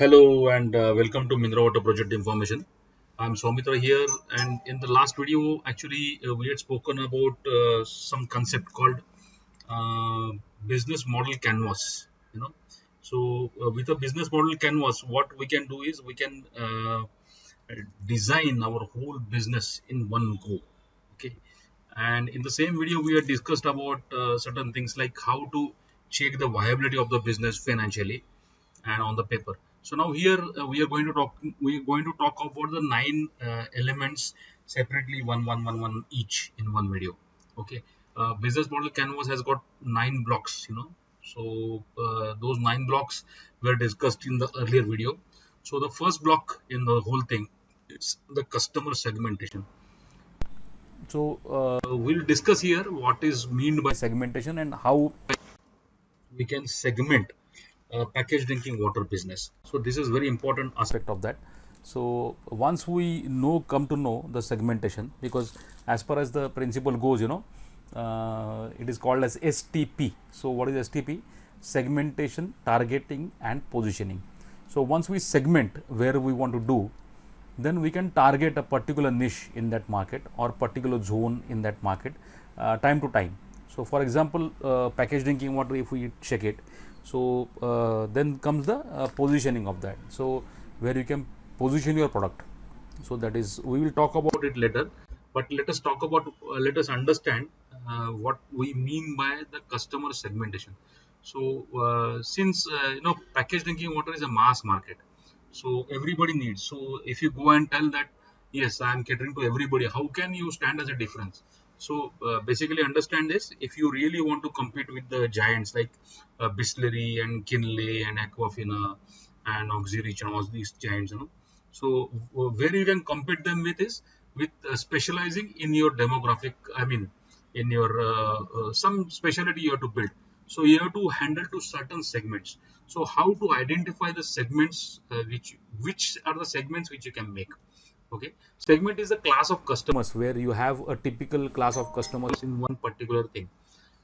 Hello and welcome to Mindra Water Project Information. I'm Soumitra here, and in the last video, actually, we had spoken about some concept called uh, business model canvas. You know, with a business model canvas, what we can do is we can design our whole business in one go. Okay, and in the same video, we had discussed about certain things like how to check the viability of the business financially and on the paper. So now here we are going to talk about the nine elements separately, one each in one video. Okay, business model canvas has got nine blocks, so those nine blocks were discussed in the earlier video. So the first block in the whole thing is the customer segmentation. So we'll discuss here what is meant by segmentation and how we can segment packaged drinking water business. So this is very important aspect of that. So once we come to know the segmentation, because as far as the principle goes, it is called as STP. So what is STP? Segmentation, targeting and positioning. So once we segment where we want to do, then we can target a particular niche in that market or particular zone in that market time to time. So for example, packaged drinking water, if we check it, so then comes the positioning of that. So where you can position your product. So that is, we will talk about it later, but let us talk about, let us understand what we mean by the customer segmentation. So since packaged drinking water is a mass market, so everybody needs. So if you go and tell that yes, I am catering to everybody, how can you stand as a difference? So basically understand this. If you really want to compete with the giants like Bisleri and Kinley and Aquafina and Oxyrich and all these giants, so where you can compete them with is with specializing in your demographic. I mean, in your some specialty you have to build. So you have to handle to certain segments. So how to identify the segments which are the segments which you can make. Okay, segment is a class of customers where you have a typical class of customers in one particular thing.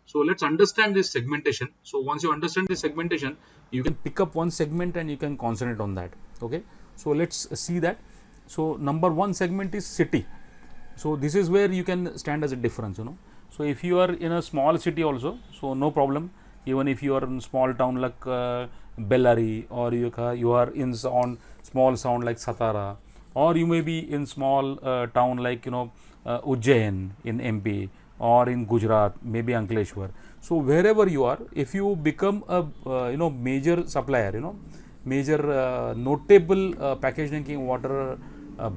So let's understand this segmentation. So once you understand this segmentation, you can pick up one segment and you can concentrate on that. Okay, so let's see that. So number one segment is city. So this is where you can stand as a difference. So if you are in a small city also, so no problem. Even if you are in small town like Bellary, or you are in small town like Satara, or you may be in small town like Ujjain in MP, or in Gujarat, maybe Ankleshwar. So wherever you are, if you become a major supplier, major notable packaged drinking water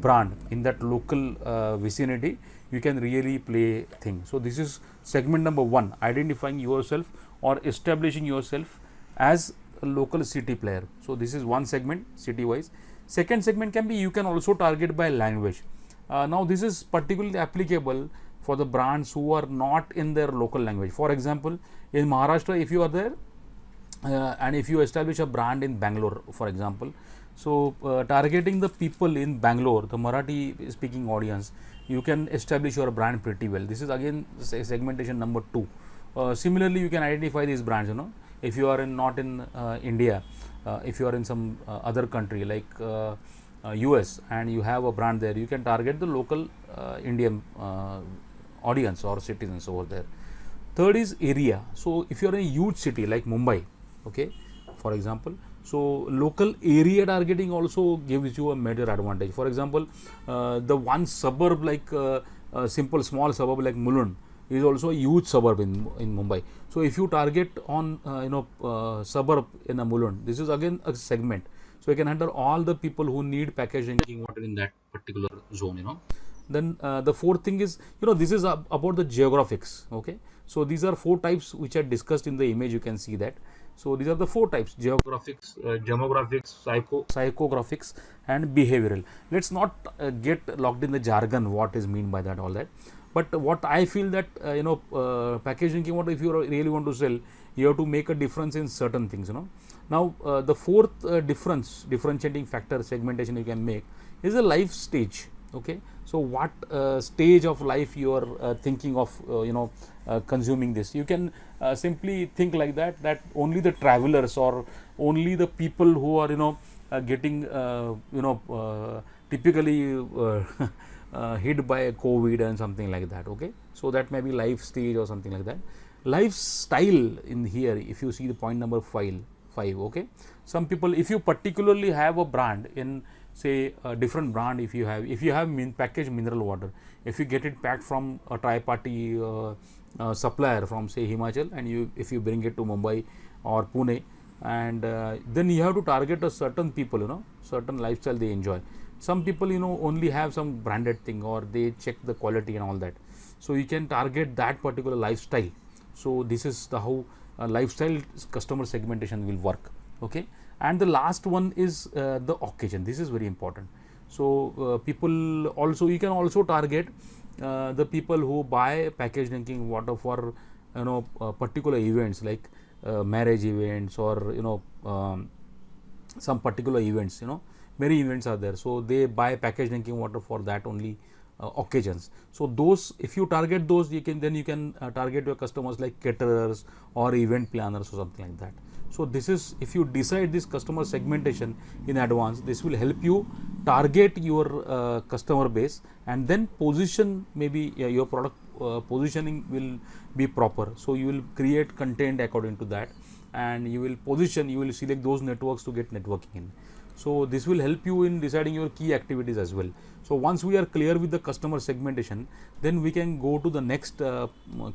brand in that local vicinity, you can really play thing. So this is segment number one, identifying yourself or establishing yourself as a local city player. So this is one segment, city wise. Second segment can be, you can also target by language. Now this is particularly applicable for the brands who are not in their local language. For example, in Maharashtra, if you are there and if you establish a brand in Bangalore, for example, so targeting the people in Bangalore, the Marathi speaking audience, you can establish your brand pretty well. This is again segmentation number two. Similarly, you can identify these brands. If you are not in India, if you are in some other country like US, and you have a brand there, you can target the local Indian audience or citizens over there. Third is area. So if you are in a huge city like Mumbai, okay, for example, so local area targeting also gives you a major advantage. For example, the one suburb like a simple small suburb like Mulund is also a huge suburb in Mumbai. So if you target on suburb in a Mulund, this is again a segment. So you can handle all the people who need packaged drinking water in that particular zone. Then the fourth thing is, this is about the geographics. Okay, so these are four types which are discussed in the image. You can see that. So these are the four types: geographics, demographics, psychographics, and behavioral. Let's not get locked in the jargon. What is mean by that? All that. But what I feel that packaged drinking water, if you really want to sell, you have to make a difference in certain things. Now the fourth differentiating factor segmentation you can make is a life stage. Okay, so what stage of life you are thinking of consuming this? You can simply think like that only the travelers or only the people who are getting typically hit by COVID and something like that. Okay, so that may be life stage or something like that. Lifestyle in here, if you see the point number five. Okay, some people, if you particularly have a brand in, say, a different brand, if you have packaged mineral water, if you get it packed from a tri-party supplier from, say, Himachal, and if you bring it to Mumbai or Pune, and then you have to target a certain people, certain lifestyle they enjoy. Some people, only have some branded thing, or they check the quality and all that, so you can target that particular lifestyle. So this is the how lifestyle customer segmentation will work. Okay, and the last one is the occasion. This is very important. So people also, you can also target the people who buy packaged drinking water for particular events, like marriage events, or some particular events. Many events are there, so they buy packaged drinking water for that only occasions. So those, if you target those, you can target your customers like caterers or event planners or something like that. So this is, if you decide this customer segmentation in advance, this will help you target your customer base, and then position, maybe your product positioning will be proper. So you will create content according to that, and you will select those networks to get networking in. So this will help you in deciding your key activities as well. So once we are clear with the customer segmentation, then we can go to the next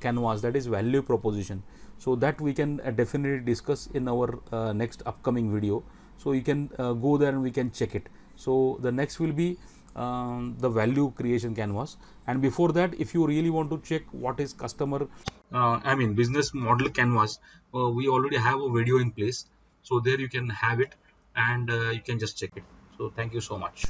canvas, that is value proposition. So that we can definitely discuss in our next upcoming video. So you can go there and we can check it. So the next will be the value creation canvas, and before that, if you really want to check what is customer I mean business model canvas, we already have a video in place, so there you can have it, and you can just check it. So thank you so much.